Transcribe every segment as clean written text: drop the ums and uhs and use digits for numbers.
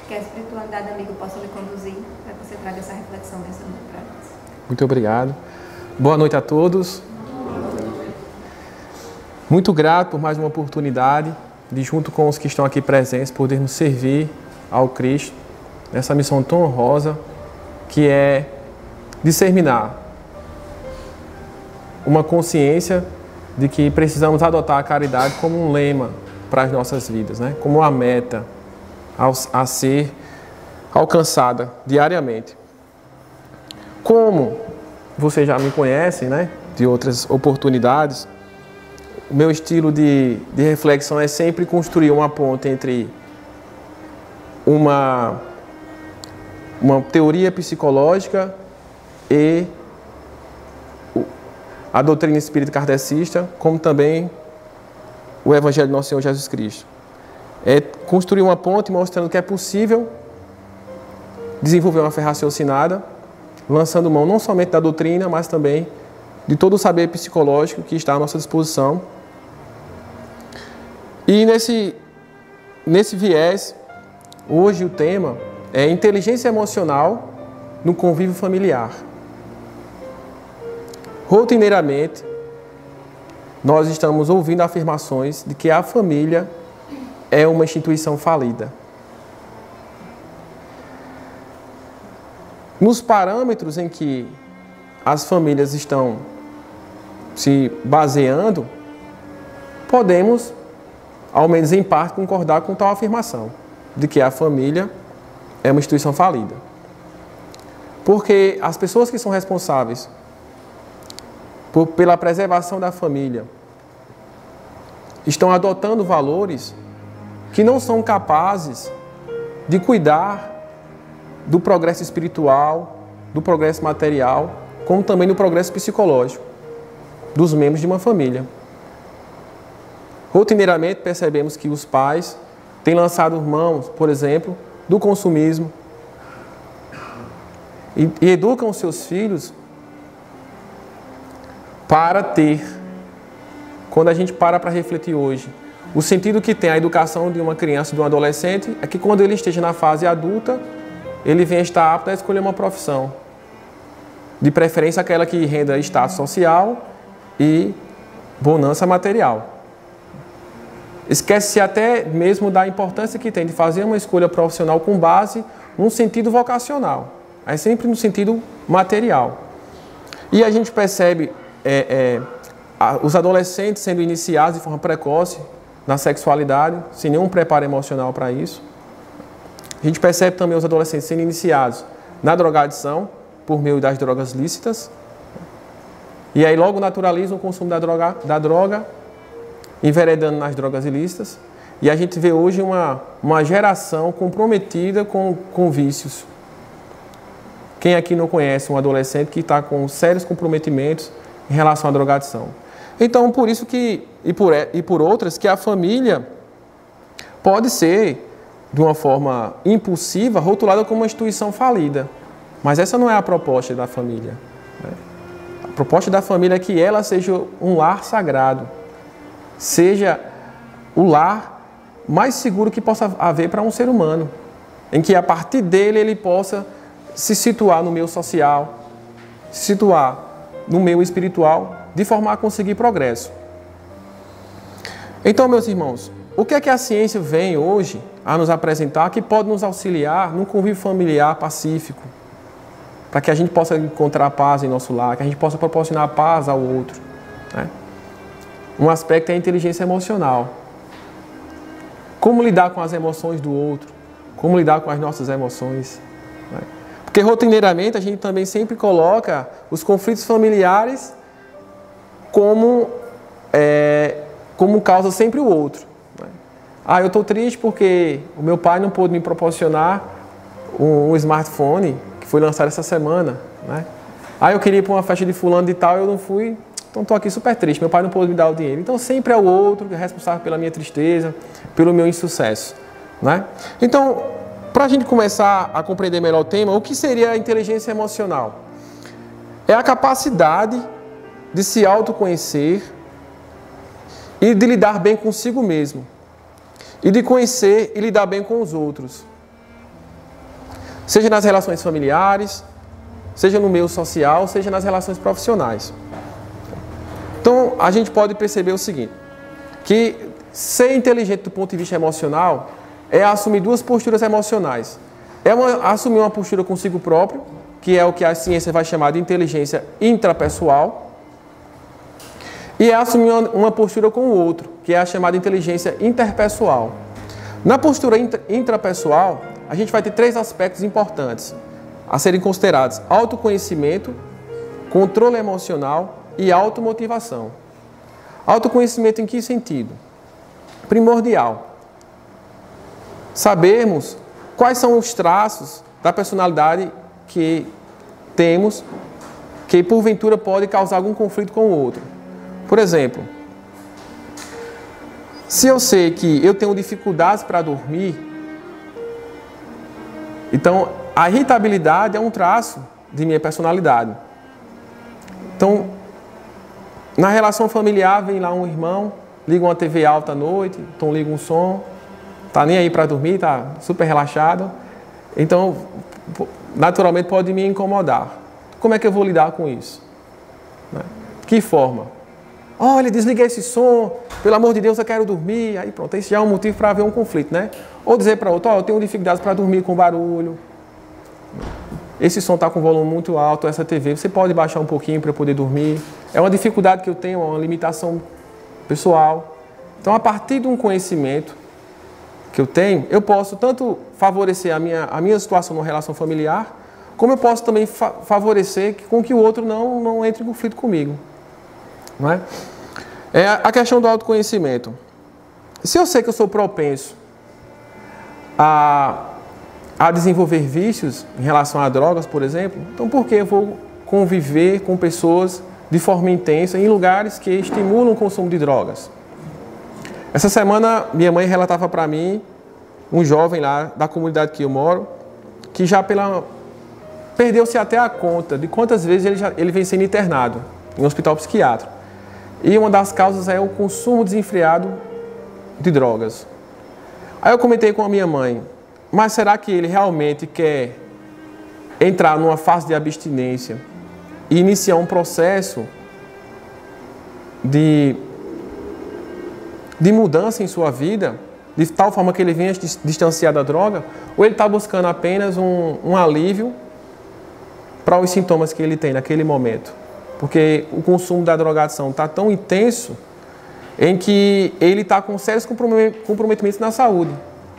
Que a espiritualidade, amigo, possa lhe conduzir para que você traga essa reflexão nessa noite para nós. Muito obrigado. Boa noite a todos. Muito grato por mais uma oportunidade de, junto com os que estão aqui presentes, podermos servir ao Cristo nessa missão tão honrosa que é disseminar uma consciência de que precisamos adotar a caridade como um lema para as nossas vidas, né? Como uma meta a ser alcançada diariamente. Como vocês já me conhecem, né, de outras oportunidades, o meu estilo de reflexão é sempre construir uma ponte entre uma teoria psicológica e a doutrina espírita kardecista, como também o Evangelho do Nosso Senhor Jesus Cristo. É construir uma ponte mostrando que é possível desenvolver uma fé raciocinada, lançando mão não somente da doutrina, mas também de todo o saber psicológico que está à nossa disposição. E nesse viés, hoje o tema é inteligência emocional no convívio familiar. Rotineiramente, nós estamos ouvindo afirmações de que a família é uma instituição falida. Nos parâmetros em que as famílias estão se baseando, podemos, ao menos em parte, concordar com tal afirmação, de que a família é uma instituição falida. Porque as pessoas que são responsáveis pela preservação da família estão adotando valores que não são capazes de cuidar do progresso espiritual, do progresso material, como também do progresso psicológico dos membros de uma família. Rotineiramente percebemos que os pais têm lançado mão, por exemplo, do consumismo e educam os seus filhos para ter, quando a gente para refletir hoje, o sentido que tem a educação de uma criança e de um adolescente é que quando ele esteja na fase adulta, ele venha estar apto a escolher uma profissão. De preferência aquela que renda status social e bonança material. Esquece-se até mesmo da importância que tem de fazer uma escolha profissional com base num sentido vocacional. É sempre no sentido material. E a gente percebe os adolescentes sendo iniciados de forma precoce na sexualidade, sem nenhum preparo emocional para isso. A gente percebe também os adolescentes sendo iniciados na drogadição, por meio das drogas lícitas. E aí logo naturalizam o consumo da droga, enveredando nas drogas ilícitas. E a gente vê hoje uma geração comprometida com vícios. Quem aqui não conhece um adolescente que está com sérios comprometimentos em relação à drogadição? Então, por isso que, e por outras, que a família pode ser, de uma forma impulsiva, rotulada como uma instituição falida. Mas essa não é a proposta da família. A proposta da família é que ela seja um lar sagrado. Seja o lar mais seguro que possa haver para um ser humano. Em que, a partir dele, ele possa se situar no meio social, se situar no meio espiritual, de forma a conseguir progresso. Então, meus irmãos, o que é que a ciência vem hoje a nos apresentar que pode nos auxiliar num convívio familiar pacífico, para que a gente possa encontrar paz em nosso lar, que a gente possa proporcionar paz ao outro, né? Um aspecto é a inteligência emocional. Como lidar com as emoções do outro, como lidar com as nossas emoções, né? Porque rotineiramente a gente também sempre coloca os conflitos familiares como causa sempre o outro, né? Ah, eu estou triste porque o meu pai não pôde me proporcionar um smartphone que foi lançado essa semana, né? Ah, eu queria ir para uma festa de fulano de tal, eu não fui, então estou aqui super triste, meu pai não pôde me dar o dinheiro. Então sempre é o outro que é responsável pela minha tristeza, pelo meu insucesso, né? Então, para a gente começar a compreender melhor o tema, o que seria a inteligência emocional? É a capacidade de se autoconhecer e de lidar bem consigo mesmo. E de conhecer e lidar bem com os outros. seja nas relações familiares, seja no meio social, seja nas relações profissionais. Então, a gente pode perceber o seguinte, que ser inteligente do ponto de vista emocional é assumir duas posturas emocionais. Assumir uma postura consigo próprio, que é o que a ciência vai chamar de inteligência intrapessoal, e é assumir uma postura com o outro, que é a chamada inteligência interpessoal. Na postura intrapessoal, a gente vai ter três aspectos importantes a serem considerados: autoconhecimento, controle emocional e automotivação. Autoconhecimento em que sentido? Primordial. Sabermos quais são os traços da personalidade que temos que porventura pode causar algum conflito com o outro. Por exemplo, se eu sei que eu tenho dificuldades para dormir, então a irritabilidade é um traço de minha personalidade. Então, na relação familiar, vem lá um irmão, liga uma TV alta à noite, então liga um som, tá nem aí para dormir, tá super relaxado. Então, naturalmente pode me incomodar. Como é que eu vou lidar com isso? De que forma? Olha, desliguei esse som, pelo amor de Deus, eu quero dormir. Aí pronto, esse já é um motivo para haver um conflito, né? Ou dizer para outro, eu tenho dificuldades para dormir com barulho. Esse som está com volume muito alto, essa TV, você pode baixar um pouquinho para eu poder dormir. É uma dificuldade que eu tenho, uma limitação pessoal. Então, a partir de um conhecimento que eu tenho, eu posso tanto favorecer a minha situação numa relação familiar, como eu posso também favorecer com que o outro não entre em conflito comigo. Não é? É a questão do autoconhecimento. Se eu sei que eu sou propenso a desenvolver vícios em relação a drogas, por exemplo, então por que eu vou conviver com pessoas de forma intensa em lugares que estimulam o consumo de drogas? Essa semana, minha mãe relatava para mim um jovem lá da comunidade que eu moro, que já perdeu-se até a conta de quantas vezes ele vem sendo internado em um hospital psiquiátrico. E uma das causas é o consumo desenfreado de drogas. Aí eu comentei com a minha mãe, mas será que ele realmente quer entrar numa fase de abstinência e iniciar um processo de mudança em sua vida, de tal forma que ele venha se distanciar da droga, ou ele está buscando apenas um alívio para os sintomas que ele tem naquele momento? Porque o consumo da drogadição está tão intenso em que ele está com sérios comprometimentos na saúde.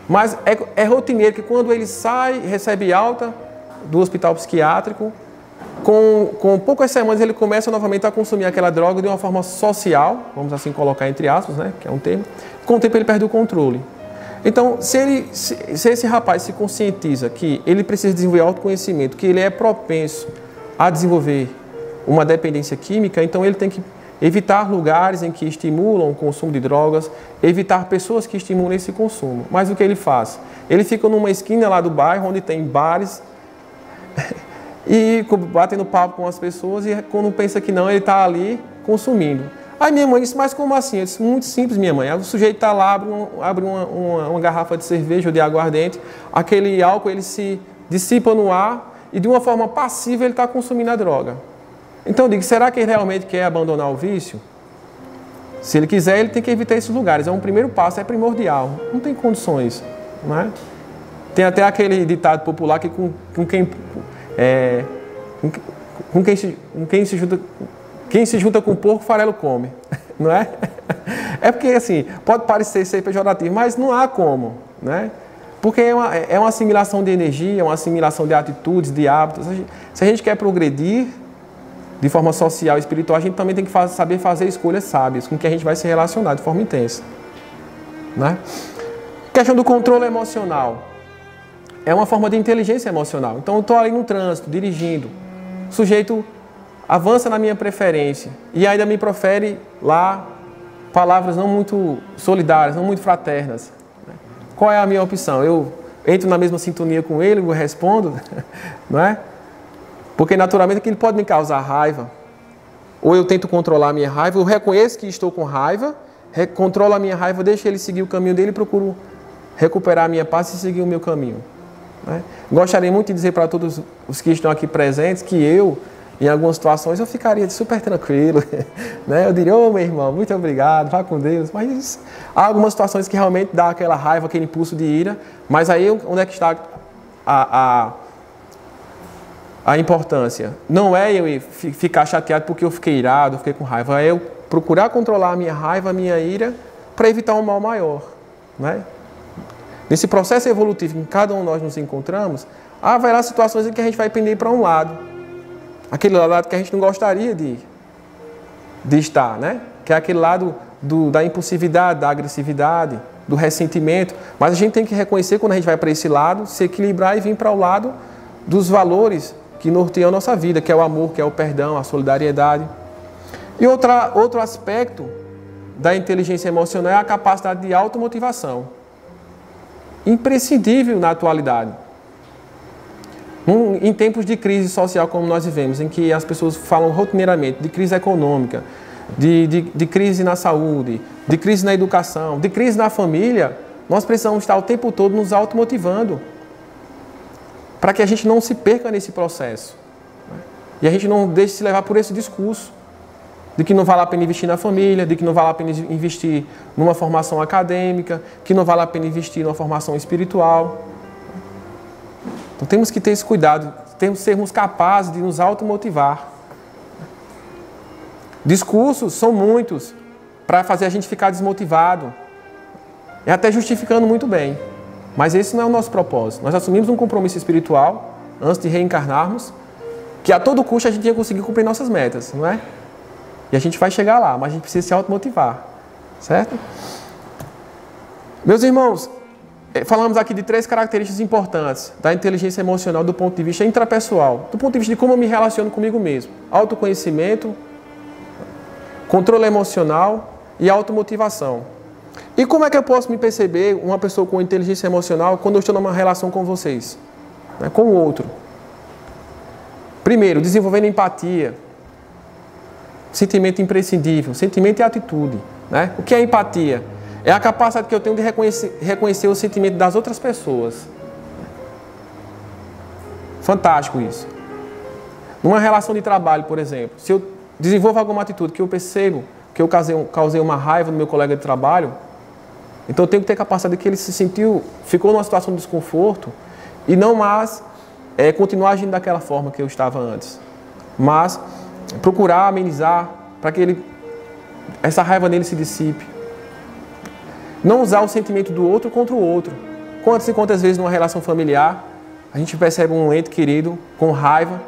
Mas é rotineiro que quando ele sai, recebe alta do hospital psiquiátrico, com poucas semanas ele começa novamente a consumir aquela droga de uma forma social, vamos assim colocar entre aspas, né, que é um termo. Com o tempo ele perde o controle. Então, se esse rapaz se conscientiza que ele precisa desenvolver autoconhecimento, que ele é propenso a desenvolver uma dependência química, então ele tem que evitar lugares em que estimulam o consumo de drogas, evitar pessoas que estimulam esse consumo. Mas o que ele faz? Ele fica numa esquina lá do bairro, onde tem bares, e batendo papo com as pessoas, e quando pensa que não, ele está ali consumindo. Aí minha mãe disse, mas como assim? Eu disse, muito simples, minha mãe. O sujeito está lá, abre uma garrafa de cerveja ou de aguardente, aquele álcool ele se dissipa no ar, e de uma forma passiva ele está consumindo a droga. Então eu digo, será que ele realmente quer abandonar o vício? Se ele quiser, ele tem que evitar esses lugares. É um primeiro passo, é primordial. Não tem condições, não é? Tem até aquele ditado popular que quem se junta com porco, farelo come, não é? É porque, assim, pode parecer ser pejorativo, mas não há como, né? Porque é uma assimilação de energia, uma assimilação de atitudes, de hábitos. Se a gente quer progredir de forma social e espiritual, a gente também tem que saber fazer escolhas sábias, com que a gente vai se relacionar de forma intensa, né? Questão do controle emocional. É uma forma de inteligência emocional. Então, eu estou ali no trânsito, dirigindo. O sujeito avança na minha preferência e ainda me profere lá palavras não muito solidárias, não muito fraternas. Qual é a minha opção? Eu entro na mesma sintonia com ele, eu respondo, não é? Porque naturalmente aquilo pode me causar raiva. Ou eu tento controlar a minha raiva, eu reconheço que estou com raiva, controlo a minha raiva, deixo ele seguir o caminho dele e procuro recuperar a minha paz e seguir o meu caminho. né? Gostaria muito de dizer para todos os que estão aqui presentes que em algumas situações, eu ficaria super tranquilo, né? Eu diria, meu irmão, muito obrigado, vá com Deus. Mas há algumas situações que realmente dá aquela raiva, aquele impulso de ira, mas aí onde é que está a importância? Não é eu ficar chateado porque eu fiquei irado, eu fiquei com raiva, é eu procurar controlar a minha raiva, a minha ira, para evitar um mal maior, né? Nesse processo evolutivo em que cada um de nós nos encontramos, haverá situações em que a gente vai pender para um lado. Aquele lado que a gente não gostaria de estar, né? Que é aquele lado da impulsividade, da agressividade, do ressentimento. Mas a gente tem que reconhecer quando a gente vai para esse lado, se equilibrar e vir para o lado dos valores que norteiam a nossa vida, que é o amor, que é o perdão, a solidariedade. E outro aspecto da inteligência emocional é a capacidade de automotivação. Imprescindível na atualidade. Em tempos de crise social como nós vivemos, em que as pessoas falam rotineiramente de crise econômica, de crise na saúde, de crise na educação, de crise na família, nós precisamos estar o tempo todo nos automotivando para que a gente não se perca nesse processo. E a gente não deixe se levar por esse discurso de que não vale a pena investir na família, de que não vale a pena investir numa formação acadêmica, que não vale a pena investir numa formação espiritual. Então temos que ter esse cuidado, temos que sermos capazes de nos automotivar. Discursos são muitos para fazer a gente ficar desmotivado. É até justificando muito bem. Mas esse não é o nosso propósito. Nós assumimos um compromisso espiritual, antes de reencarnarmos, que a todo custo a gente ia conseguir cumprir nossas metas, não é? E a gente vai chegar lá, mas a gente precisa se automotivar. Certo? Meus irmãos, falamos aqui de 3 características importantes da inteligência emocional do ponto de vista intrapessoal, do ponto de vista de como eu me relaciono comigo mesmo. Autoconhecimento, controle emocional e automotivação. E como é que eu posso me perceber uma pessoa com inteligência emocional quando eu estou numa relação com vocês, né, com o outro? Primeiro, desenvolvendo empatia, sentimento imprescindível, sentimento e atitude, né? O que é empatia? É a capacidade que eu tenho de reconhecer o sentimento das outras pessoas. Fantástico isso. Numa relação de trabalho, por exemplo, se eu desenvolvo alguma atitude que eu percebo que eu causei uma raiva no meu colega de trabalho, então eu tenho que ter a capacidade de que ele ficou numa situação de desconforto e não mais continuar agindo daquela forma que eu estava antes. Mas procurar amenizar para que essa raiva nele se dissipe. Não usar o sentimento do outro contra o outro. Quantas e quantas vezes numa relação familiar a gente percebe um ente querido com raiva.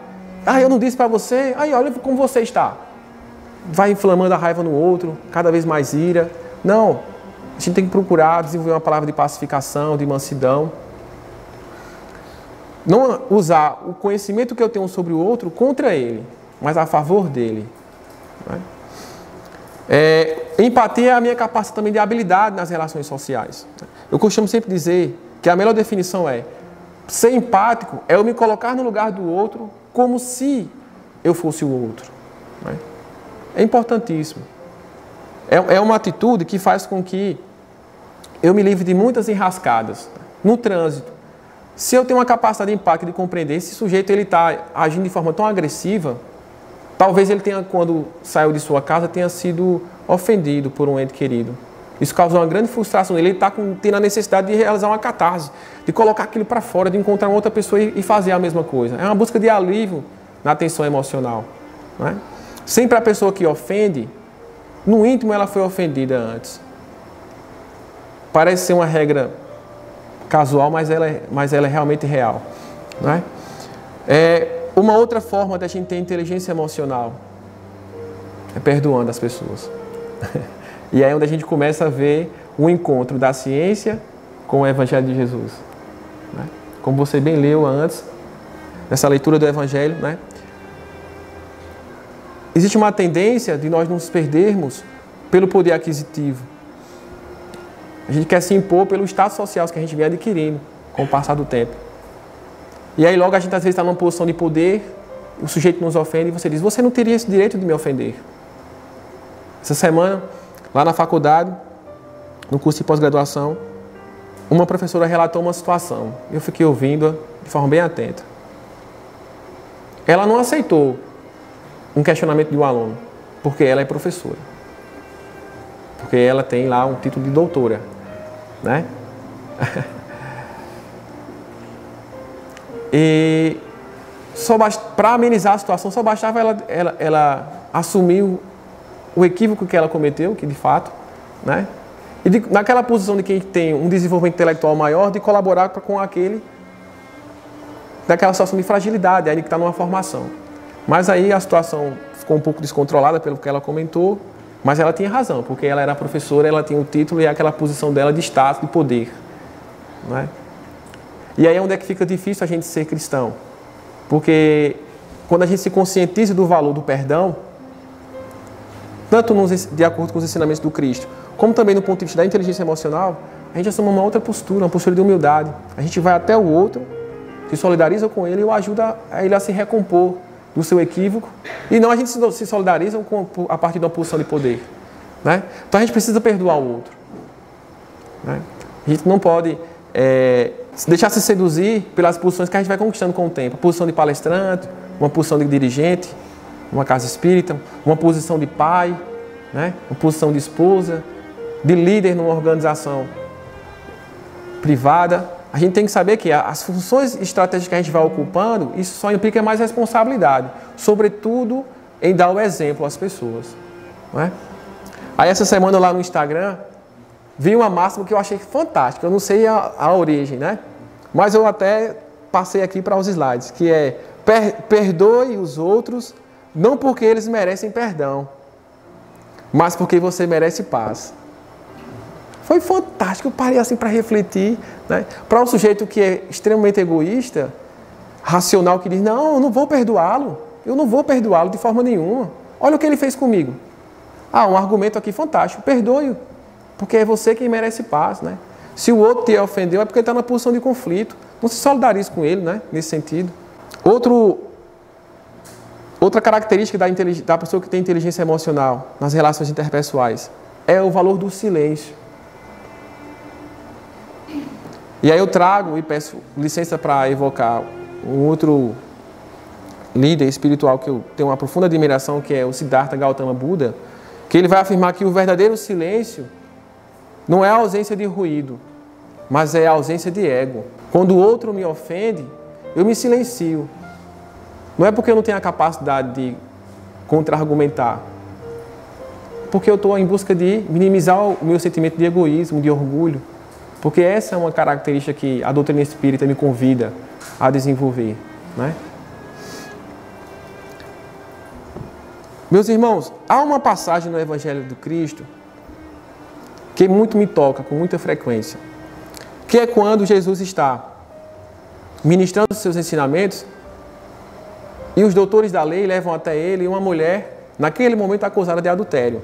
Eu não disse para você, olha como você está. Vai inflamando a raiva no outro, cada vez mais ira. Não, a gente tem que procurar desenvolver uma palavra de pacificação, de mansidão. Não usar o conhecimento que eu tenho sobre o outro contra ele, mas a favor dele. Empatia é a minha capacidade também de habilidade nas relações sociais. Eu costumo sempre dizer que a melhor definição ser empático é eu me colocar no lugar do outro como se eu fosse o outro. É importantíssimo. É uma atitude que faz com que eu me livre de muitas enrascadas no trânsito. Se eu tenho uma capacidade empática de compreender, esse sujeito está agindo de forma tão agressiva, talvez ele tenha, quando saiu de sua casa, tenha sido ofendido por um ente querido. Isso causou uma grande frustração nele. Ele está tendo a necessidade de realizar uma catarse, de colocar aquilo para fora, de encontrar uma outra pessoa e fazer a mesma coisa. É uma busca de alívio na tensão emocional. Não é? Sempre a pessoa que ofende, no íntimo ela foi ofendida antes. Parece ser uma regra casual, mas ela é realmente real. Não é? Uma outra forma da gente ter inteligência emocional é perdoando as pessoas. E aí é onde a gente começa a ver o encontro da ciência com o Evangelho de Jesus. Né? Como você bem leu antes, nessa leitura do Evangelho, né? Existe uma tendência de nós nos perdermos pelo poder aquisitivo. A gente quer se impor pelo status social que a gente vem adquirindo com o passar do tempo. E aí logo a gente às vezes está numa posição de poder, o sujeito nos ofende e você diz, você não teria esse direito de me ofender. Essa semana, lá na faculdade, no curso de pós-graduação, uma professora relatou uma situação. Eu fiquei ouvindo-a de forma bem atenta. Ela não aceitou um questionamento de um aluno, porque ela é professora. Porque ela tem lá um título de doutora, né? E para amenizar a situação, só bastava ela assumir o equívoco que ela cometeu, que de fato, né? E naquela posição de quem tem um desenvolvimento intelectual maior, de colaborar com aquele, daquela situação de fragilidade, aí que está numa formação. Mas aí a situação ficou um pouco descontrolada pelo que ela comentou, mas ela tinha razão, porque ela era professora, ela tinha o título e aquela posição dela de status, de poder, né? E aí é onde é que fica difícil a gente ser cristão. Porque quando a gente se conscientiza do valor do perdão, tanto de acordo com os ensinamentos do Cristo, como também do ponto de vista da inteligência emocional, a gente assume uma outra postura, uma postura de humildade. A gente vai até o outro, se solidariza com ele e o ajuda a ele a se recompor do seu equívoco. E não a gente se solidariza a partir de uma posição de poder, né? Então a gente precisa perdoar o outro, né? A gente não pode deixar se seduzir pelas posições que a gente vai conquistando com o tempo. A posição de palestrante, uma posição de dirigente, uma casa espírita, uma posição de pai, né? Uma posição de esposa, de líder numa organização privada. A gente tem que saber que as funções estratégicas que a gente vai ocupando, isso só implica mais responsabilidade, sobretudo em dar o exemplo às pessoas, né? Aí essa semana lá no Instagram, vi uma máxima que eu achei fantástica, eu não sei a origem, né? Mas eu até passei aqui para os slides, que é: perdoe os outros, não porque eles merecem perdão, mas porque você merece paz. Foi fantástico, eu parei assim para refletir, né? Para um sujeito que é extremamente egoísta, racional, que diz: não, eu não vou perdoá-lo, de forma nenhuma. Olha o que ele fez comigo. Um argumento aqui fantástico: perdoe-o, porque é você quem merece paz, né? Se o outro te ofendeu, é porque ele está na posição de conflito. Não se solidarize com ele, né? Nesse sentido. Outra característica da pessoa que tem inteligência emocional nas relações interpessoais é o valor do silêncio. E aí eu trago e peço licença para evocar um outro líder espiritual que eu tenho uma profunda admiração, que é o Siddhartha Gautama Buda, que ele vai afirmar que o verdadeiro silêncio não é a ausência de ruído, mas é a ausência de ego. Quando o outro me ofende, eu me silencio. Não é porque eu não tenho a capacidade de contra-argumentar, porque eu estou em busca de minimizar o meu sentimento de egoísmo, de orgulho, porque essa é uma característica que a doutrina espírita me convida a desenvolver, né? Meus irmãos, há uma passagem no Evangelho do Cristo que muito me toca, com muita frequência, que é quando Jesus está ministrando os seus ensinamentos e os doutores da lei levam até ele uma mulher, naquele momento acusada de adultério.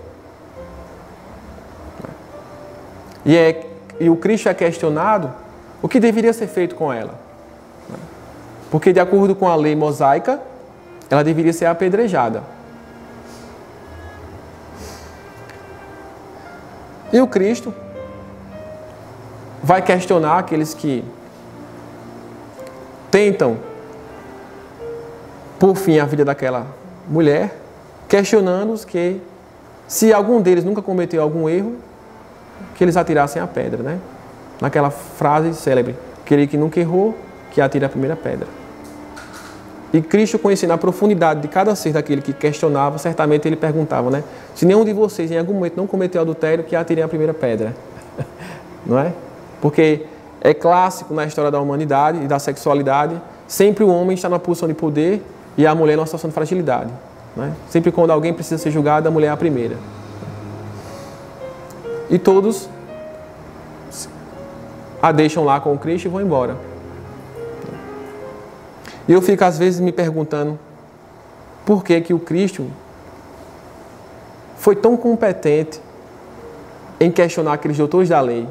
E o Cristo é questionado o que deveria ser feito com ela. Porque, de acordo com a lei mosaica, ela deveria ser apedrejada. E o Cristo vai questionar aqueles que tentam por fim a vida daquela mulher, questionando-os que, se algum deles nunca cometeu algum erro, que eles atirassem a pedra, né? Naquela frase célebre: aquele que nunca errou, que atire a primeira pedra. E Cristo, conhecendo a profundidade de cada ser daquele que questionava, certamente ele perguntava, né? Se nenhum de vocês em algum momento não cometeu adultério, que atirem a primeira pedra. Não é? Porque é clássico na história da humanidade e da sexualidade, sempre o homem está na posição de poder e a mulher numa situação de fragilidade, né? Sempre quando alguém precisa ser julgado, a mulher é a primeira. E todos a deixam lá com o Cristo e vão embora. E eu fico às vezes me perguntando por que o Cristo foi tão competente em questionar aqueles doutores da lei.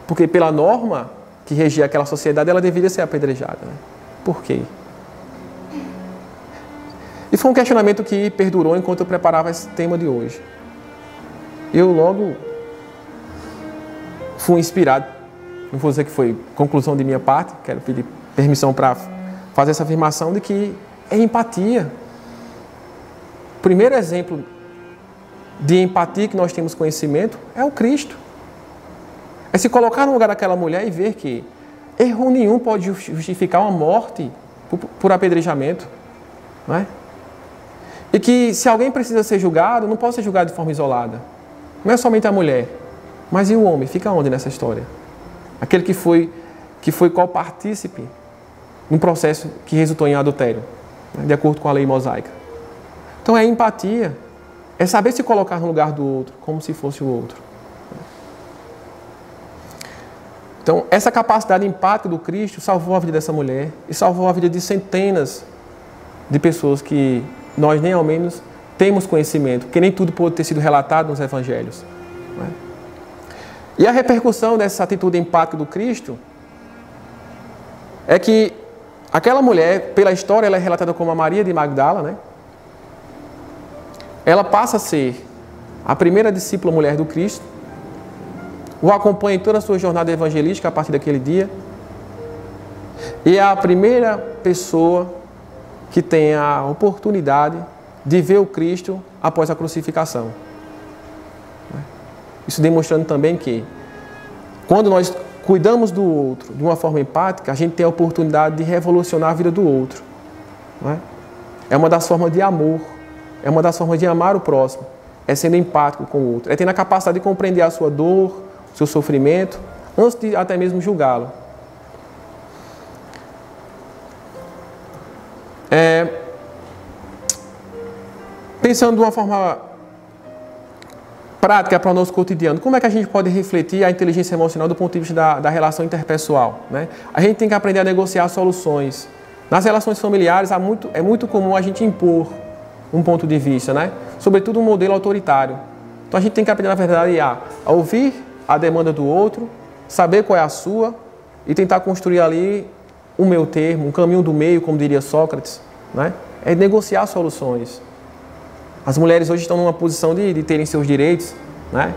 Porque pela norma que regia aquela sociedade, ela deveria ser apedrejada, né? Por quê? E foi um questionamento que perdurou enquanto eu preparava esse tema de hoje. Eu logo fui inspirado, não vou dizer que foi conclusão de minha parte, quero pedir permissão para fazer essa afirmação de que é empatia. O primeiro exemplo de empatia que nós temos conhecimento é o Cristo. É se colocar no lugar daquela mulher e ver que erro nenhum pode justificar uma morte por apedrejamento. Não é? E que se alguém precisa ser julgado, não pode ser julgado de forma isolada. Não é somente a mulher, mas e o homem? Fica onde nessa história? Aquele que foi co-partícipe num processo que resultou em adultério, né, de acordo com a lei mosaica. Então é empatia, é saber se colocar no lugar do outro, como se fosse o outro. Então, essa capacidade empática do Cristo salvou a vida dessa mulher e salvou a vida de centenas de pessoas que nós nem ao menos temos conhecimento, porque nem tudo pode ter sido relatado nos evangelhos. Né? E a repercussão dessa atitude empática do Cristo é que aquela mulher, pela história, ela é relatada como a Maria de Magdala, né? Ela passa a ser a primeira discípula mulher do Cristo, o acompanha em toda a sua jornada evangelística a partir daquele dia, e é a primeira pessoa que tem a oportunidade de ver o Cristo após a crucificação. Isso demonstrando também que, quando nós cuidamos do outro de uma forma empática, a gente tem a oportunidade de revolucionar a vida do outro. Não é? É uma das formas de amor, é uma das formas de amar o próximo, é sendo empático com o outro, é tendo a capacidade de compreender a sua dor, o seu sofrimento, antes de até mesmo julgá-lo. Pensando de uma forma prática para o nosso cotidiano, como é que a gente pode refletir a inteligência emocional do ponto de vista da relação interpessoal? Né? A gente tem que aprender a negociar soluções. Nas relações familiares é muito comum a gente impor um ponto de vista, né? Sobretudo um modelo autoritário. Então a gente tem que aprender, na verdade, a ouvir a demanda do outro, saber qual é a sua e tentar construir ali o meu termo, um caminho do meio, como diria Sócrates. Né? É negociar soluções. As mulheres hoje estão numa posição de terem seus direitos, né?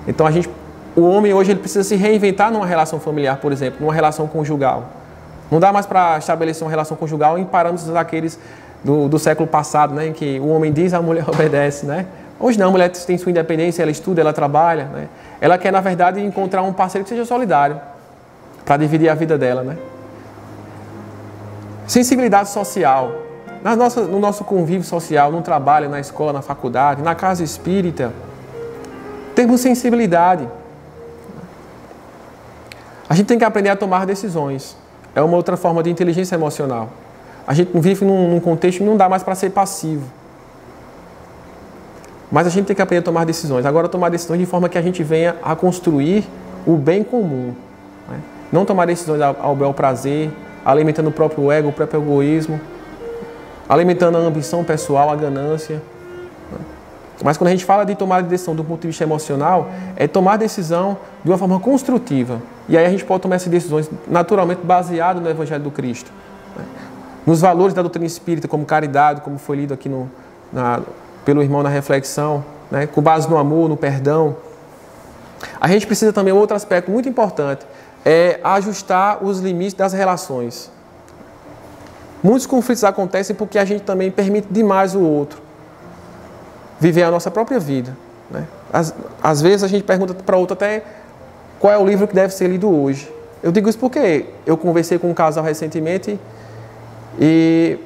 Então o homem hoje ele precisa se reinventar numa relação familiar, por exemplo, numa relação conjugal. Não dá mais para estabelecer uma relação conjugal em parâmetros daqueles do século passado, né? Em que o homem diz, a mulher obedece, né? Hoje não, a mulher tem sua independência, ela estuda, ela trabalha, né? Ela quer, na verdade, encontrar um parceiro que seja solidário para dividir a vida dela, né? Sensibilidade social. No nosso convívio social, no trabalho, na escola, na faculdade, na casa espírita, temos sensibilidade. A gente tem que aprender a tomar decisões. É uma outra forma de inteligência emocional. A gente vive num contexto que não dá mais para ser passivo. Mas a gente tem que aprender a tomar decisões. Agora, tomar decisões de forma que a gente venha a construir o bem comum. Né? Não tomar decisões ao bel prazer, alimentando o próprio ego, o próprio egoísmo, alimentando a ambição pessoal, a ganância. Mas quando a gente fala de tomar decisão do ponto de vista emocional, é tomar decisão de uma forma construtiva. E aí a gente pode tomar essas decisões naturalmente baseadas no Evangelho do Cristo. Nos valores da doutrina espírita, como caridade, como foi lido aqui pelo irmão na reflexão, né? Com base no amor, no perdão. A gente precisa também, outro aspecto muito importante, é ajustar os limites das relações. Muitos conflitos acontecem porque a gente também permite demais o outro viver a nossa própria vida. Né? Às vezes a gente pergunta para o outro até qual é o livro que deve ser lido hoje. Eu digo isso porque eu conversei com um casal recentemente e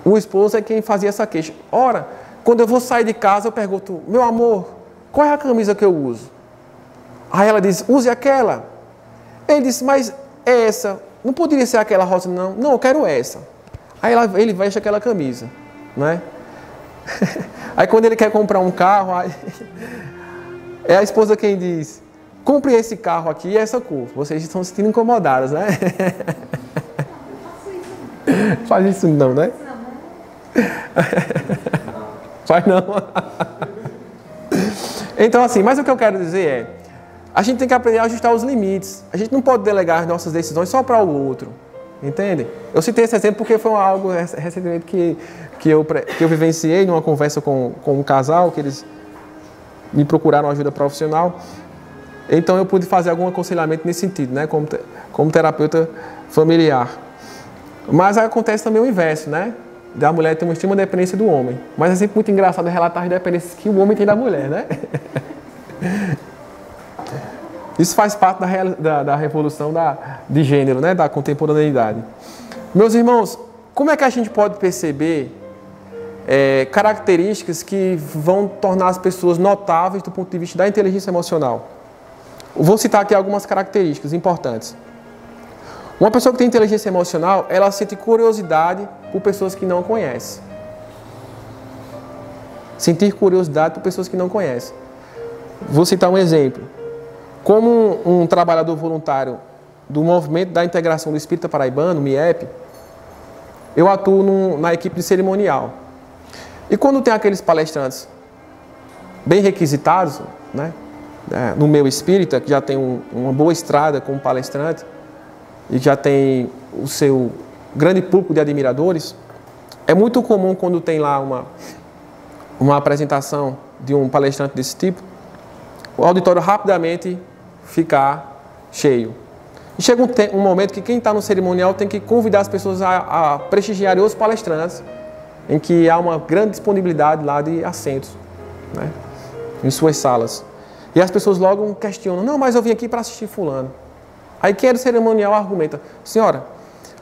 o esposo é quem fazia essa queixa. Ora, quando eu vou sair de casa eu pergunto, meu amor, qual é a camisa que eu uso? Aí ela diz, use aquela. Ele disse, mas essa... Não poderia ser aquela rosa, não. Não, eu quero essa. Aí ele veste aquela camisa, né? Aí quando ele quer comprar um carro, é a esposa quem diz, compre esse carro aqui e essa cor. Vocês estão se sentindo incomodadas, né? Faz isso não, né? Faz não. Então assim, mas o que eu quero dizer é, a gente tem que aprender a ajustar os limites. A gente não pode delegar as nossas decisões só para o outro. Entende? Eu citei esse exemplo porque foi algo recentemente que eu vivenciei numa conversa com um casal, que eles me procuraram ajuda profissional. Então eu pude fazer algum aconselhamento nesse sentido, né? Como terapeuta familiar. Mas acontece também o inverso, né? Da mulher ter uma extrema dependência do homem. Mas é sempre muito engraçado relatar as dependências que o homem tem da mulher, né? Isso faz parte da revolução de gênero, né? Da contemporaneidade. Meus irmãos, como é que a gente pode perceber características que vão tornar as pessoas notáveis do ponto de vista da inteligência emocional? Vou citar aqui algumas características importantes. Uma pessoa que tem inteligência emocional, ela sente curiosidade por pessoas que não conhece. Sentir curiosidade por pessoas que não conhece. Vou citar um exemplo. Como um trabalhador voluntário do Movimento da Integração do Espírita Paraibano, MIEP, eu atuo na equipe de cerimonial. E quando tem aqueles palestrantes bem requisitados, né, no meio espírita, que já tem uma boa estrada como palestrante, e já tem o seu grande público de admiradores, é muito comum quando tem lá uma apresentação de um palestrante desse tipo, o auditório rapidamente ficar cheio. E chega um momento que quem está no cerimonial tem que convidar as pessoas a prestigiarem outros palestrantes, em que há uma grande disponibilidade lá de assentos, né, em suas salas. E as pessoas logo questionam, não, mas eu vim aqui para assistir fulano. Aí quem é do cerimonial argumenta, senhora,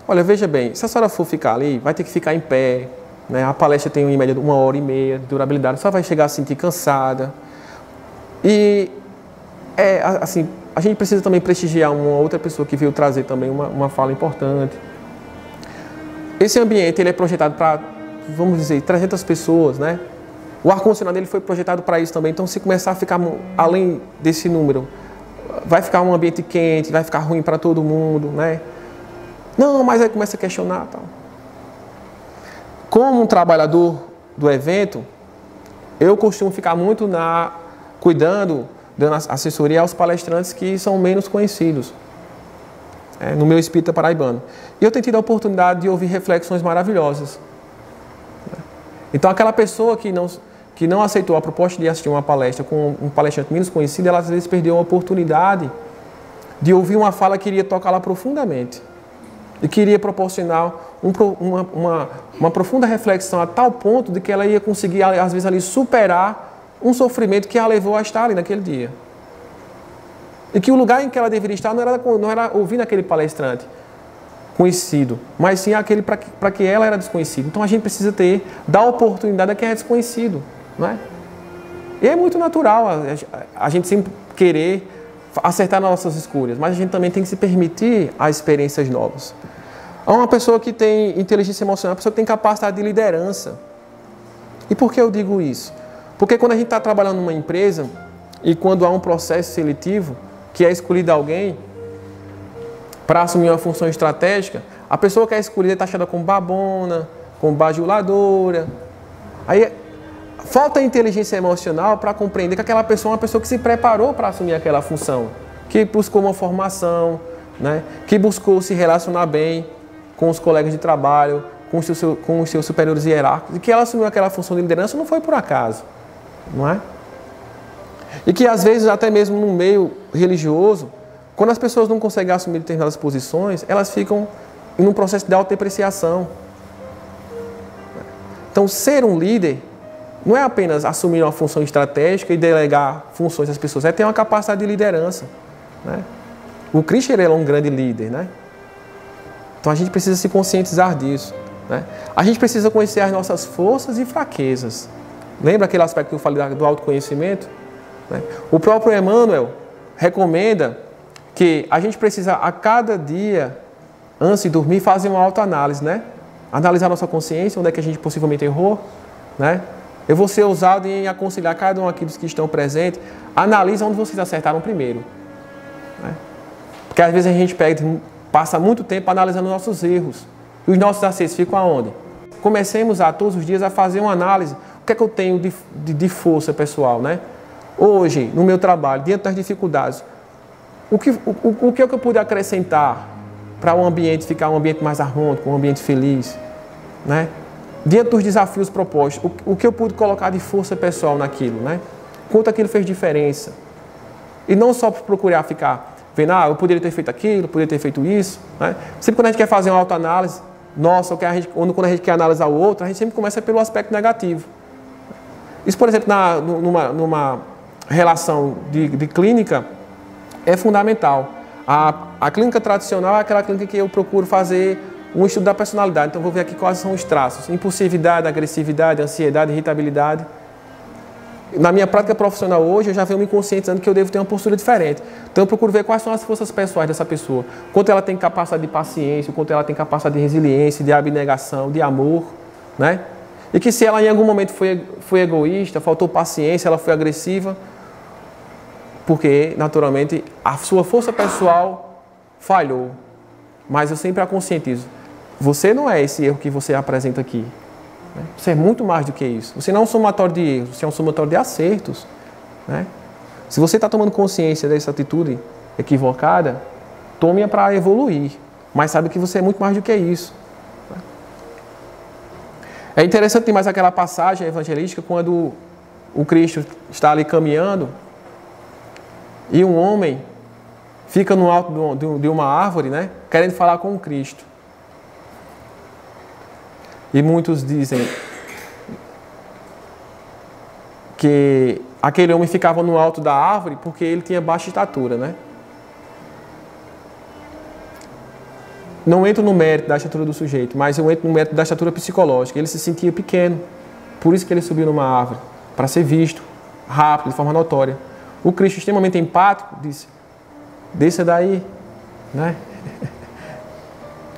olha, veja bem, se a senhora for ficar ali, vai ter que ficar em pé, né? A palestra tem em média 1h30 de durabilidade, só vai chegar a se sentir cansada. E, assim, a gente precisa também prestigiar uma outra pessoa que veio trazer também uma fala importante. Esse ambiente, ele é projetado para, vamos dizer, 300 pessoas, né? O ar-condicionado ele foi projetado para isso também, então se começar a ficar além desse número, vai ficar um ambiente quente, vai ficar ruim para todo mundo, né? Não, mas aí começa a questionar, tal. Como um trabalhador do evento, eu costumo ficar muito cuidando, dando assessoria aos palestrantes que são menos conhecidos, no meu espírita paraibano. E eu tenho tido a oportunidade de ouvir reflexões maravilhosas. Então, aquela pessoa que não aceitou a proposta de assistir uma palestra com um palestrante menos conhecido, ela às vezes perdeu a oportunidade de ouvir uma fala que iria tocá-la profundamente e que iria proporcionar uma profunda reflexão a tal ponto de que ela ia conseguir, às vezes, ali superar um sofrimento que a levou a estar ali naquele dia. E que o lugar em que ela deveria estar não era ouvindo aquele palestrante conhecido, mas sim aquele para que ela era desconhecido. Então a gente precisa dar oportunidade a quem é desconhecido, não é? E é muito natural a gente sempre querer acertar nas nossas escolhas, mas a gente também tem que se permitir as experiências novas. Uma pessoa que tem inteligência emocional, uma pessoa que tem capacidade de liderança. E por que eu digo isso? Porque quando a gente está trabalhando numa empresa e quando há um processo seletivo que é escolhido alguém para assumir uma função estratégica, a pessoa que é escolhida é taxada como babona, como bajuladora. Aí falta inteligência emocional para compreender que aquela pessoa é uma pessoa que se preparou para assumir aquela função, que buscou uma formação, né? Que buscou se relacionar bem com os colegas de trabalho, com os seus superiores hierárquicos, e que ela assumiu aquela função de liderança não foi por acaso, não é? E que às vezes até mesmo no meio religioso, quando as pessoas não conseguem assumir determinadas posições, elas ficam em um processo de autodepreciação. Então, ser um líder não é apenas assumir uma função estratégica e delegar funções às pessoas, é ter uma capacidade de liderança, né? O Cristo é um grande líder, né? Então, a gente precisa se conscientizar disso, né? A gente precisa conhecer as nossas forças e fraquezas. Lembra aquele aspecto que eu falei do autoconhecimento? Né? O próprio Emmanuel recomenda que a gente precisa, a cada dia, antes de dormir, fazer uma autoanálise, né? Analisar nossa consciência, onde é que a gente possivelmente errou, né? Eu vou ser ousado em aconselhar cada um aqui dos que estão presentes, analisa onde vocês acertaram primeiro, né? Porque às vezes a gente passa muito tempo analisando nossos erros. E os nossos acertos ficam aonde? Comecemos todos os dias a fazer uma análise. O que é que eu tenho de força pessoal, né? Hoje, no meu trabalho, diante das dificuldades, o que é que eu pude acrescentar para o ambiente ficar um ambiente mais harmônico, um ambiente feliz, né? Diante dos desafios propostos, o que eu pude colocar de força pessoal naquilo, né? Quanto aquilo fez diferença. E não só procurar ficar vendo, eu poderia ter feito aquilo, poderia ter feito isso. Né? Sempre quando a gente quer fazer uma autoanálise, nossa, quando a gente quer analisar o outro, a gente sempre começa pelo aspecto negativo. Isso, por exemplo, numa relação de clínica, é fundamental. A clínica tradicional é aquela clínica que eu procuro fazer um estudo da personalidade. Então, vou ver aqui quais são os traços. Impulsividade, agressividade, ansiedade, irritabilidade. Na minha prática profissional hoje, eu já venho me conscientizando que eu devo ter uma postura diferente. Então, eu procuro ver quais são as forças pessoais dessa pessoa. Quanto ela tem capacidade de paciência, quanto ela tem capacidade de resiliência, de abnegação, de amor, né? E que se ela em algum momento foi egoísta, faltou paciência, ela foi agressiva, porque, naturalmente, a sua força pessoal falhou. Mas eu sempre a conscientizo. Você não é esse erro que você apresenta aqui. Você é muito mais do que isso. Você não é um somatório de erros, você é um somatório de acertos. Né? Se você está tomando consciência dessa atitude equivocada, tome-a para evoluir. Mas sabe que você é muito mais do que isso. É interessante demais aquela passagem evangelística quando o Cristo está ali caminhando e um homem fica no alto de uma árvore, né, querendo falar com o Cristo. E muitos dizem que aquele homem ficava no alto da árvore porque ele tinha baixa estatura, né? Não entro no mérito da estatura do sujeito, mas eu entro no mérito da estatura psicológica. Ele se sentia pequeno, por isso que ele subiu numa árvore, para ser visto, rápido, de forma notória. O Cristo, extremamente empático, disse, desça daí, né?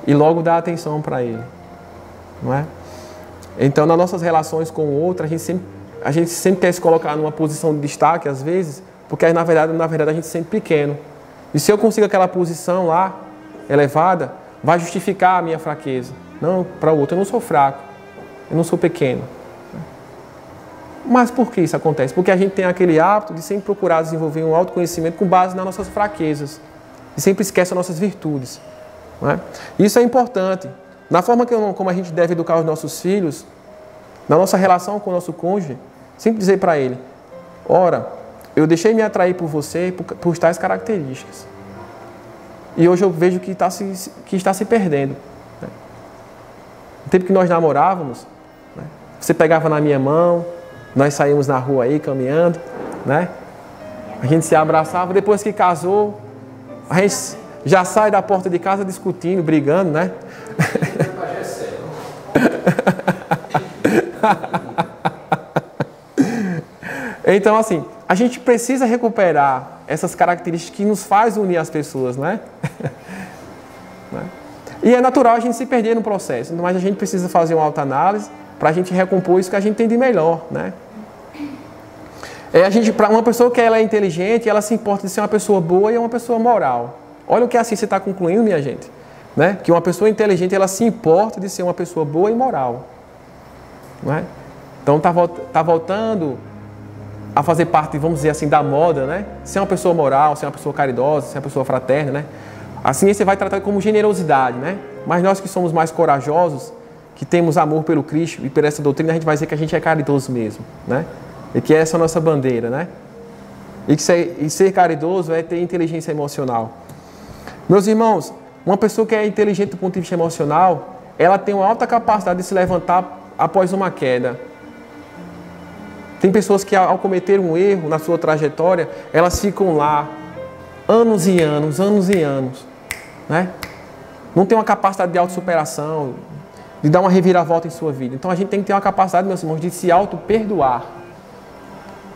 E logo dá atenção para ele, não é? Então, nas nossas relações com o outro, a gente sempre quer se colocar numa posição de destaque, às vezes, porque na verdade a gente se sente pequeno. E se eu consigo aquela posição lá, elevada, vai justificar a minha fraqueza. Não, para o outro, eu não sou fraco, eu não sou pequeno. Mas por que isso acontece? Porque a gente tem aquele hábito de sempre procurar desenvolver um autoconhecimento com base nas nossas fraquezas. E sempre esquece as nossas virtudes. Não é? Isso é importante. Na forma como a gente deve educar os nossos filhos, na nossa relação com o nosso cônjuge, sempre dizer para ele, ora, eu deixei me atrair por você por tais características. E hoje eu vejo que está se perdendo. Né? No tempo que nós namorávamos, né? Você pegava na minha mão, nós saímos na rua aí caminhando, né? A gente se abraçava, depois que casou, a gente já sai da porta de casa discutindo, brigando, né? Então, assim, a gente precisa recuperar essas características que nos fazem unir as pessoas, né? E é natural a gente se perder no processo, mas a gente precisa fazer uma autoanálise para a gente recompor isso que a gente tem de melhor, né? Para uma pessoa que ela é inteligente, ela se importa de ser uma pessoa boa e uma pessoa moral. Olha o que a ciência está concluindo, minha gente. Né? Que uma pessoa inteligente, ela se importa de ser uma pessoa boa e moral. Não é? Então tá voltando a fazer parte, vamos dizer assim, da moda, né? Ser uma pessoa moral, ser uma pessoa caridosa, ser uma pessoa fraterna, né? A ciência vai tratar como generosidade, né? Mas nós que somos mais corajosos, que temos amor pelo Cristo e por essa doutrina, a gente vai dizer que a gente é caridoso mesmo, né? E que essa é a nossa bandeira, né? E ser caridoso é ter inteligência emocional. Meus irmãos, uma pessoa que é inteligente do ponto de vista emocional, ela tem uma alta capacidade de se levantar após uma queda. Tem pessoas que, ao cometer um erro na sua trajetória, elas ficam lá anos e anos, né? Não tem uma capacidade de autossuperação, de dar uma reviravolta em sua vida. Então a gente tem que ter uma capacidade, meus irmãos, de se auto-perdoar.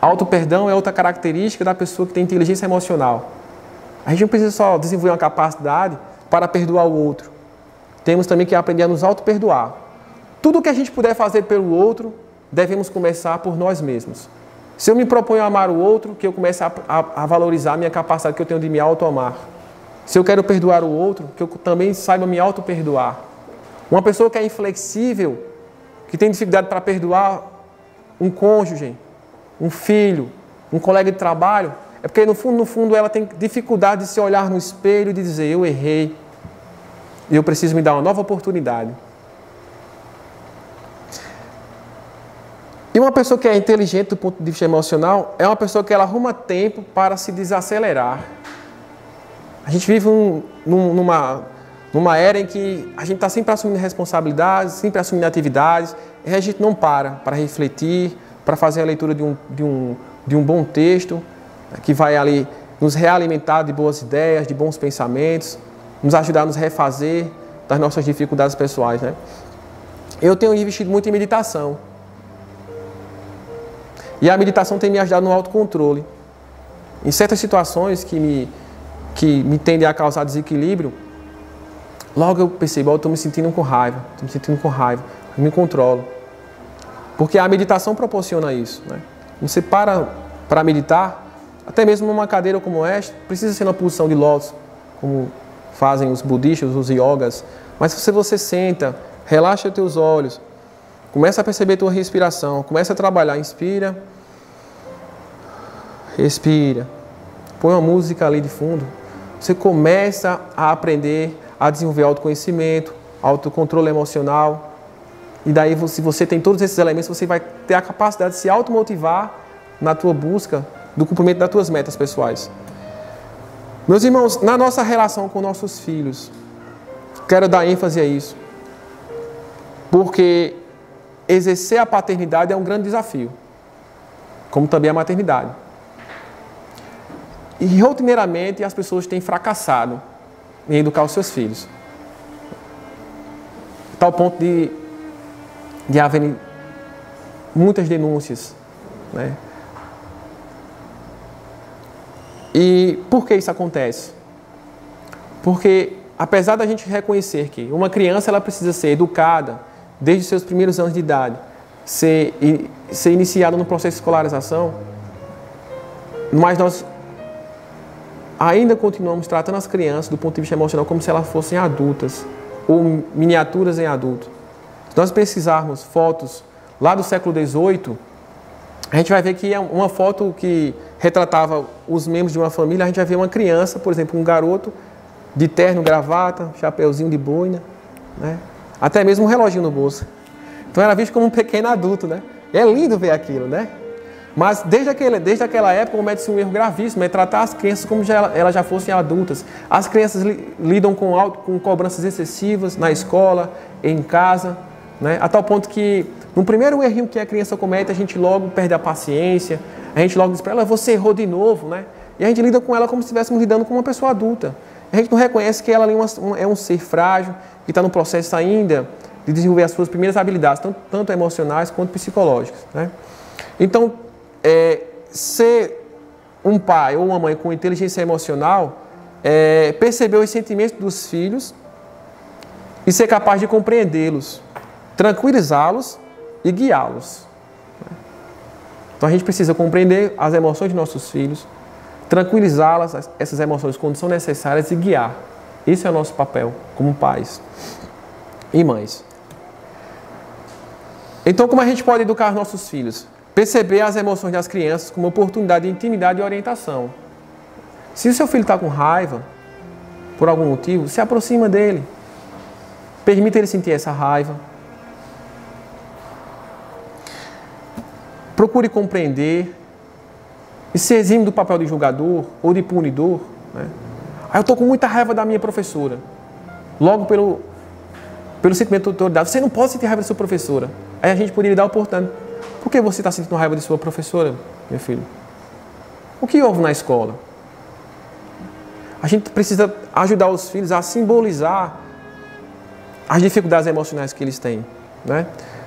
Auto-perdão é outra característica da pessoa que tem inteligência emocional. A gente não precisa só desenvolver uma capacidade para perdoar o outro. Temos também que aprender a nos auto-perdoar. Tudo o que a gente puder fazer pelo outro, devemos começar por nós mesmos. Se eu me proponho a amar o outro, que eu comece a valorizar a minha capacidade que eu tenho de me auto-amar. Se eu quero perdoar o outro, que eu também saiba me auto-perdoar. Uma pessoa que é inflexível, que tem dificuldade para perdoar um cônjuge, um filho, um colega de trabalho, é porque no fundo ela tem dificuldade de se olhar no espelho e de dizer, eu errei, e eu preciso me dar uma nova oportunidade. E uma pessoa que é inteligente do ponto de vista emocional é uma pessoa que ela arruma tempo para se desacelerar. A gente vive numa era em que a gente está sempre assumindo responsabilidades, sempre assumindo atividades, e a gente não para refletir, para fazer a leitura de um bom texto, que vai ali nos realimentar de boas ideias, de bons pensamentos, nos ajudar a nos refazer das nossas dificuldades pessoais, né? Eu tenho investido muito em meditação. E a meditação tem me ajudado no autocontrole. Em certas situações que me tendem a causar desequilíbrio, logo eu percebo, eu estou me sentindo com raiva, eu me controlo. Porque a meditação proporciona isso, né? Você para meditar, até mesmo numa cadeira como esta, precisa ser na posição de lótus, como fazem os budistas, os yogas. Mas se você senta, relaxa os teus olhos, começa a perceber a tua respiração, começa a trabalhar, inspira, respira, põe uma música ali de fundo, você começa a aprender a desenvolver autoconhecimento, autocontrole emocional, e daí se você tem todos esses elementos, você vai ter a capacidade de se automotivar na tua busca do cumprimento das tuas metas pessoais. Meus irmãos, na nossa relação com nossos filhos, quero dar ênfase a isso, porque exercer a paternidade é um grande desafio, como também a maternidade. E rotineiramente as pessoas têm fracassado em educar os seus filhos. A tal ponto de haver muitas denúncias, né? E por que isso acontece? Porque apesar da gente reconhecer que uma criança ela precisa ser educada desde os seus primeiros anos de idade, ser iniciada no processo de escolarização, mas nós ainda continuamos tratando as crianças do ponto de vista emocional como se elas fossem adultas ou miniaturas em adulto. Se nós pesquisarmos fotos lá do século XVIII, a gente vai ver que é uma foto que retratava os membros de uma família, a gente vai ver uma criança, por exemplo, um garoto de terno, gravata, chapeuzinho de boina, né? Até mesmo um reloginho no bolso. Então era visto como um pequeno adulto, né? E é lindo ver aquilo, né? Mas desde aquela época comete-se um erro gravíssimo, é tratar as crianças como se elas já fossem adultas. As crianças lidam com cobranças excessivas na escola, em casa, né? A tal ponto que, no primeiro errinho que a criança comete, a gente logo perde a paciência, a gente logo diz para ela, você errou de novo, né? E a gente lida com ela como se estivéssemos lidando com uma pessoa adulta. A gente não reconhece que ela ali é um ser frágil, que está no processo ainda de desenvolver as suas primeiras habilidades, tanto emocionais quanto psicológicas, né? Então, ser um pai ou uma mãe com inteligência emocional é perceber os sentimentos dos filhos e ser capaz de compreendê-los, tranquilizá-los e guiá-los. Então a gente precisa compreender as emoções de nossos filhos, tranquilizá-las, essas emoções quando são necessárias e guiar. Esse é o nosso papel como pais e mães. Então, como a gente pode educar nossos filhos? Perceber as emoções das crianças como oportunidade de intimidade e orientação. Se o seu filho está com raiva, por algum motivo, se aproxima dele. Permita ele sentir essa raiva. Procure compreender e se exime do papel de julgador ou de punidor, né? Eu estou com muita raiva da minha professora. Logo pelo sentimento de autoridade. Você não pode sentir raiva da sua professora. Aí a gente poderia dar a oportunidade. Por que você está sentindo raiva de sua professora, meu filho? O que houve na escola? A gente precisa ajudar os filhos a simbolizar as dificuldades emocionais que eles têm, né?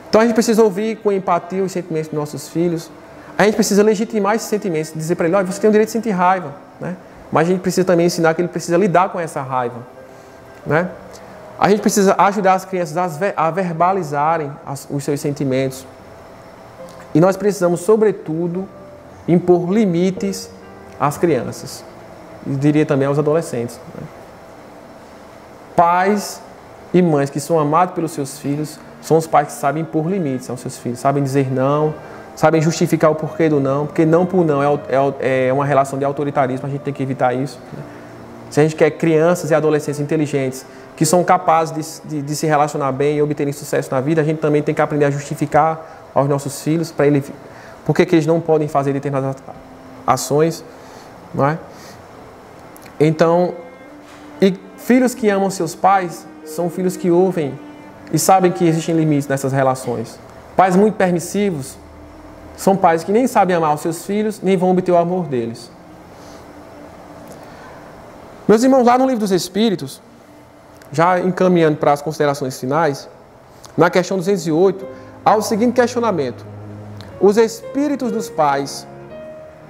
Então a gente precisa ouvir com empatia os sentimentos dos nossos filhos. A gente precisa legitimar esses sentimentos, dizer para ele, olha, você tem o direito de sentir raiva, né? Mas a gente precisa também ensinar que ele precisa lidar com essa raiva, né? A gente precisa ajudar as crianças a verbalizarem os seus sentimentos. E nós precisamos, sobretudo, impor limites às crianças. E diria também aos adolescentes, né? Pais e mães que são amados pelos seus filhos são os pais que sabem impor limites aos seus filhos, sabem dizer não, sabem justificar o porquê do não, porque não por não é uma relação de autoritarismo, a gente tem que evitar isso, né? Se a gente quer crianças e adolescentes inteligentes que são capazes de se relacionar bem e obterem sucesso na vida, a gente também tem que aprender a justificar aos nossos filhos para ele, por que eles não podem fazer determinadas ações, não é? Então, E filhos que amam seus pais são filhos que ouvem e sabem que existem limites nessas relações. Pais muito permissivos são pais que nem sabem amar os seus filhos, nem vão obter o amor deles. Meus irmãos, lá no Livro dos Espíritos, já encaminhando para as considerações finais, na questão 208, há o seguinte questionamento: os espíritos dos pais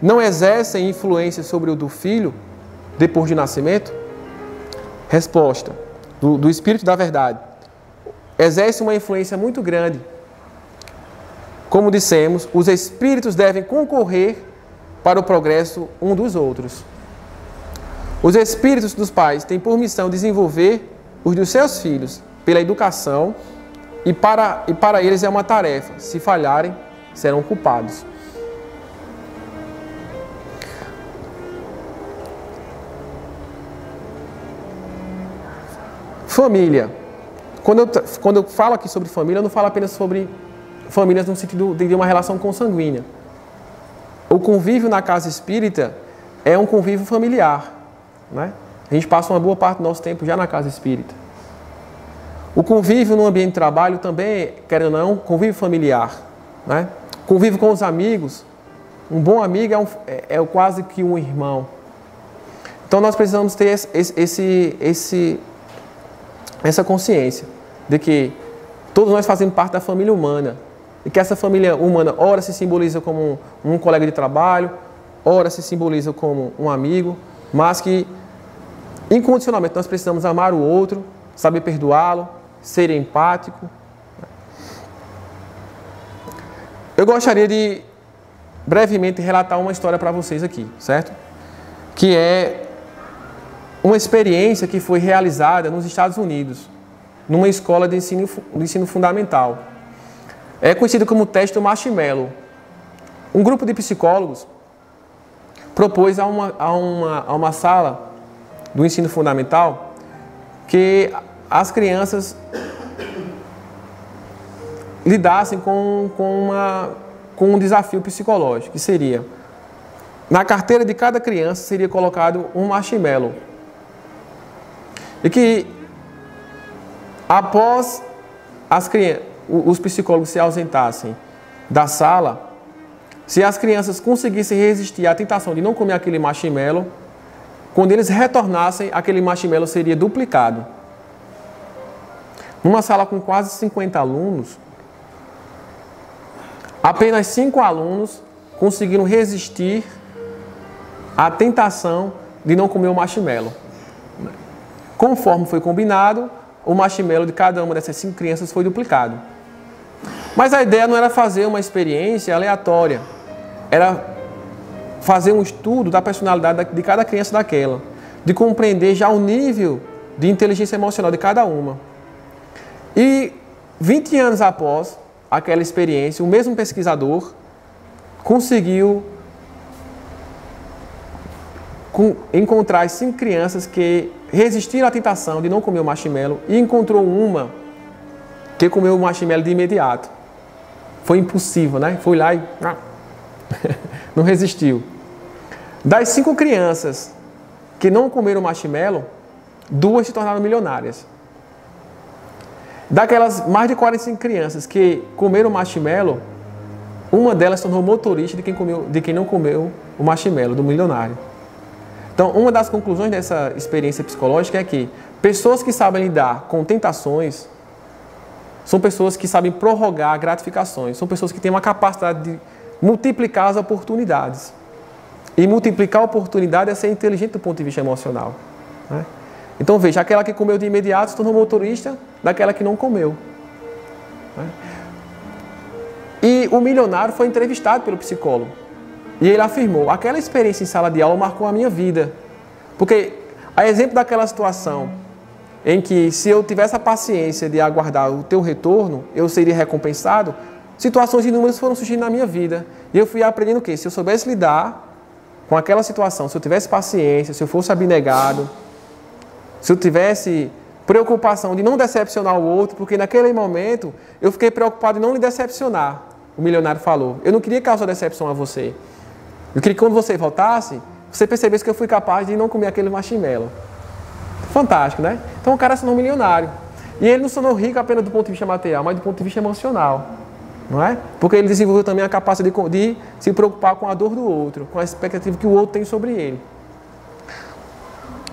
não exercem influência sobre o do filho depois de nascimento? Resposta do Espírito da Verdade: exerce uma influência muito grande. Como dissemos, os espíritos devem concorrer para o progresso um dos outros. Os espíritos dos pais têm por missão desenvolver os dos seus filhos pela educação e para eles é uma tarefa. Se falharem, serão culpados. Família. Quando eu falo aqui sobre família, eu não falo apenas sobre famílias no sentido de uma relação consanguínea. O convívio na casa espírita é um convívio familiar, né? A gente passa uma boa parte do nosso tempo já na casa espírita. O convívio no ambiente de trabalho também, querendo ou não, um convívio familiar, né? Convívio com os amigos. Um bom amigo é quase que um irmão. Então nós precisamos ter essa consciência de que todos nós fazemos parte da família humana e que essa família humana ora se simboliza como um colega de trabalho, ora se simboliza como um amigo, mas que incondicionalmente nós precisamos amar o outro, saber perdoá-lo, ser empático. Eu gostaria de brevemente relatar uma história para vocês aqui, certo? Que é uma experiência que foi realizada nos Estados Unidos, numa escola de ensino fundamental. É conhecido como teste do marshmallow. Um grupo de psicólogos propôs a uma sala do ensino fundamental que as crianças lidassem com um desafio psicológico, que seria, na carteira de cada criança seria colocado um marshmallow. E que, após os psicólogos se ausentassem da sala, se as crianças conseguissem resistir à tentação de não comer aquele marshmallow, quando eles retornassem, aquele marshmallow seria duplicado. Numa sala com quase 50 alunos, apenas 5 alunos conseguiram resistir à tentação de não comer o marshmallow. Conforme foi combinado, o marshmallow de cada uma dessas 5 crianças foi duplicado. Mas a ideia não era fazer uma experiência aleatória, era fazer um estudo da personalidade de cada criança daquela, de compreender já o nível de inteligência emocional de cada uma. E 20 anos após aquela experiência, o mesmo pesquisador conseguiu encontrar as 5 crianças que resistiram à tentação de não comer o marshmallow e encontrou uma que comeu o marshmallow de imediato. Foi impossível, né? Foi lá e não resistiu. Das 5 crianças que não comeram o marshmallow, 2 se tornaram milionárias. Daquelas mais de 45 crianças que comeram o marshmallow, uma delas se tornou motorista de quem não comeu o marshmallow, do milionário. Então, uma das conclusões dessa experiência psicológica é que pessoas que sabem lidar com tentações são pessoas que sabem prorrogar gratificações, são pessoas que têm uma capacidade de multiplicar as oportunidades. E multiplicar a oportunidade é ser inteligente do ponto de vista emocional, né? Então, veja, aquela que comeu de imediato se tornou motorista daquela que não comeu, né? E o milionário foi entrevistado pelo psicólogo. E ele afirmou, aquela experiência em sala de aula marcou a minha vida. Porque, a exemplo daquela situação em que, se eu tivesse a paciência de aguardar o teu retorno, eu seria recompensado, situações inúmeras foram surgindo na minha vida. E eu fui aprendendo o quê? Se eu soubesse lidar com aquela situação, se eu tivesse paciência, se eu fosse abnegado, se eu tivesse preocupação de não decepcionar o outro, porque naquele momento eu fiquei preocupado em não lhe decepcionar, o milionário falou. Eu não queria causar decepção a você. Eu queria que quando você voltasse, você percebesse que eu fui capaz de não comer aquele marshmallow. Fantástico, né? Então o cara se tornou milionário. E ele não se tornou rico apenas do ponto de vista material, mas do ponto de vista emocional. Não é? Porque ele desenvolveu também a capacidade de se preocupar com a dor do outro, com a expectativa que o outro tem sobre ele.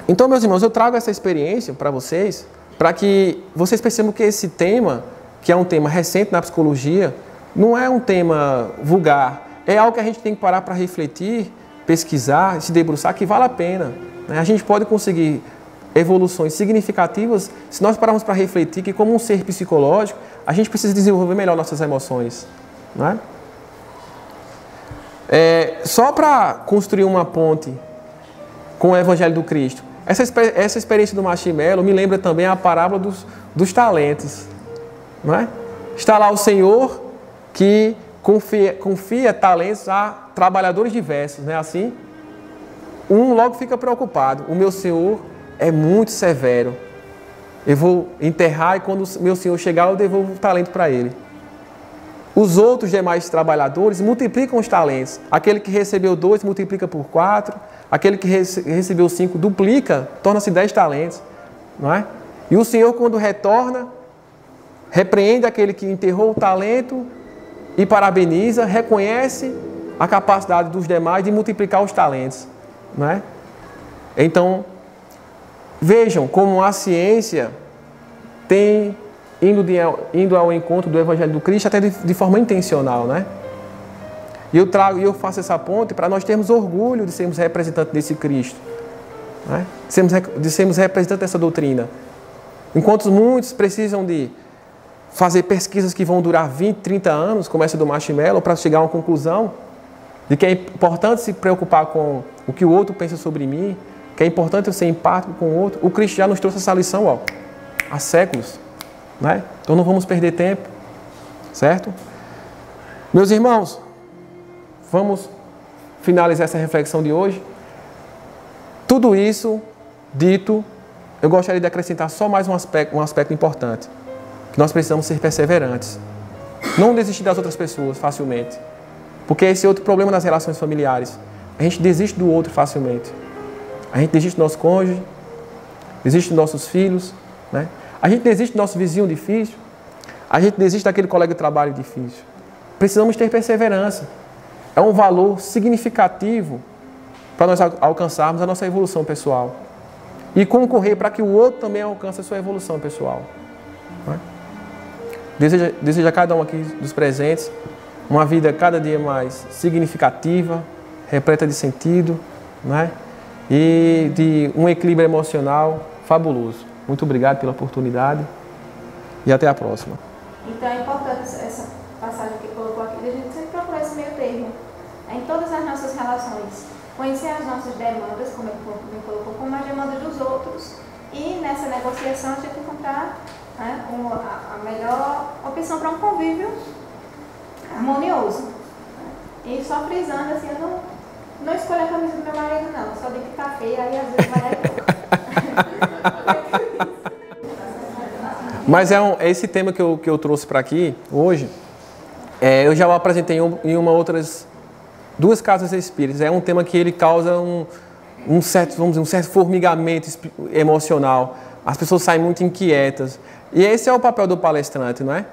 Então, meus irmãos, eu trago essa experiência para vocês, para que vocês percebam que esse tema, que é um tema recente na psicologia, não é um tema vulgar. É algo que a gente tem que parar para refletir, pesquisar, se debruçar, que vale a pena. Né? A gente pode conseguir evoluções significativas se nós pararmos para refletir que, como um ser psicológico, a gente precisa desenvolver melhor nossas emoções. Não é? Só para construir uma ponte com o Evangelho do Cristo, essa experiência do Marshmello me lembra também a parábola dos talentos. Não é? Está lá o Senhor que confia talentos a trabalhadores diversos, não é assim? Um logo fica preocupado. O meu Senhor é muito severo. Eu vou enterrar e quando o meu Senhor chegar, eu devolvo o talento para ele. Os outros demais trabalhadores multiplicam os talentos. Aquele que recebeu 2 multiplica por 4. Aquele que recebeu 5 duplica, torna-se 10 talentos. Não é? E o Senhor, quando retorna, repreende aquele que enterrou o talento e parabeniza, reconhece a capacidade dos demais de multiplicar os talentos. Não é? Então, vejam como a ciência tem indo ao encontro do Evangelho do Cristo até de forma intencional, né? E eu faço essa ponte para nós termos orgulho de sermos representantes desse Cristo, né? De sermos representantes dessa doutrina. Enquanto muitos precisam de fazer pesquisas que vão durar 20, 30 anos, como essa do Marshmello, para chegar a uma conclusão de que é importante se preocupar com o que o outro pensa sobre mim, que é importante eu ser empático com o outro. O Cristo já nos trouxe essa lição, há séculos, né? Então não vamos perder tempo, certo? Meus irmãos, vamos finalizar essa reflexão de hoje. Tudo isso dito, eu gostaria de acrescentar só mais um aspecto importante, que nós precisamos ser perseverantes. Não desistir das outras pessoas facilmente, porque esse é outro problema nas relações familiares. A gente desiste do outro facilmente. A gente desiste do nosso cônjuge, desiste dos nossos filhos, né? A gente desiste do nosso vizinho difícil, a gente desiste daquele colega de trabalho difícil. Precisamos ter perseverança. É um valor significativo para nós alcançarmos a nossa evolução pessoal. E concorrer para que o outro também alcance a sua evolução pessoal. Né? Desejo a cada um aqui dos presentes uma vida cada dia mais significativa, repleta de sentido, né? E de um equilíbrio emocional fabuloso. Muito obrigado pela oportunidade e até a próxima. Então é importante essa passagem que colocou aqui, a gente sempre procurar esse meio termo em todas as nossas relações. Conhecer as nossas demandas, como ele colocou, como as demandas dos outros, e nessa negociação a gente encontrar, né, a melhor opção para um convívio harmonioso. E só frisando assim, eu não escolho a camisa do meu marido não, só digo que tá feia, aí às vezes vai Mas é esse tema que eu trouxe para aqui hoje, eu já o apresentei em outras 2 casas espíritas. É um tema que ele causa um certo formigamento emocional. As pessoas saem muito inquietas. E esse é o papel do palestrante, não é?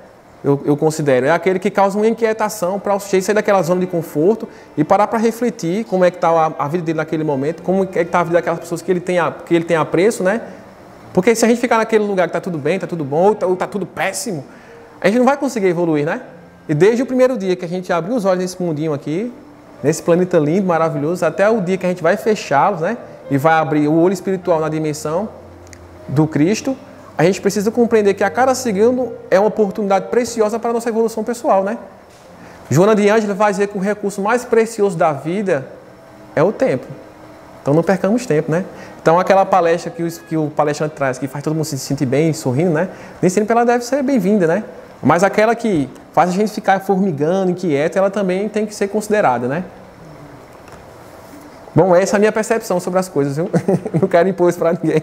Eu considero. É aquele que causa uma inquietação para o sujeito sair daquela zona de conforto e parar para refletir como é que está a vida dele naquele momento, como é que está a vida daquelas pessoas que ele tem apreço, né? Porque se a gente ficar naquele lugar que está tudo bem, está tudo bom, ou está tudo péssimo, a gente não vai conseguir evoluir, né? E desde o primeiro dia que a gente abriu os olhos nesse mundinho aqui, nesse planeta lindo, maravilhoso, até o dia que a gente vai fechá-los, né? E vai abrir o olho espiritual na dimensão do Cristo, a gente precisa compreender que a cada segundo é uma oportunidade preciosa para a nossa evolução pessoal, né? Joana de Ângela vai dizer que o recurso mais precioso da vida é o tempo. Então não percamos tempo, né? Então aquela palestra que o palestrante traz, que faz todo mundo se sentir bem, sorrindo, né? Nem sempre ela deve ser bem-vinda, né? Mas aquela que faz a gente ficar formigando, inquieto, ela também tem que ser considerada, né? Bom, essa é a minha percepção sobre as coisas, viu? Não quero impor isso para ninguém.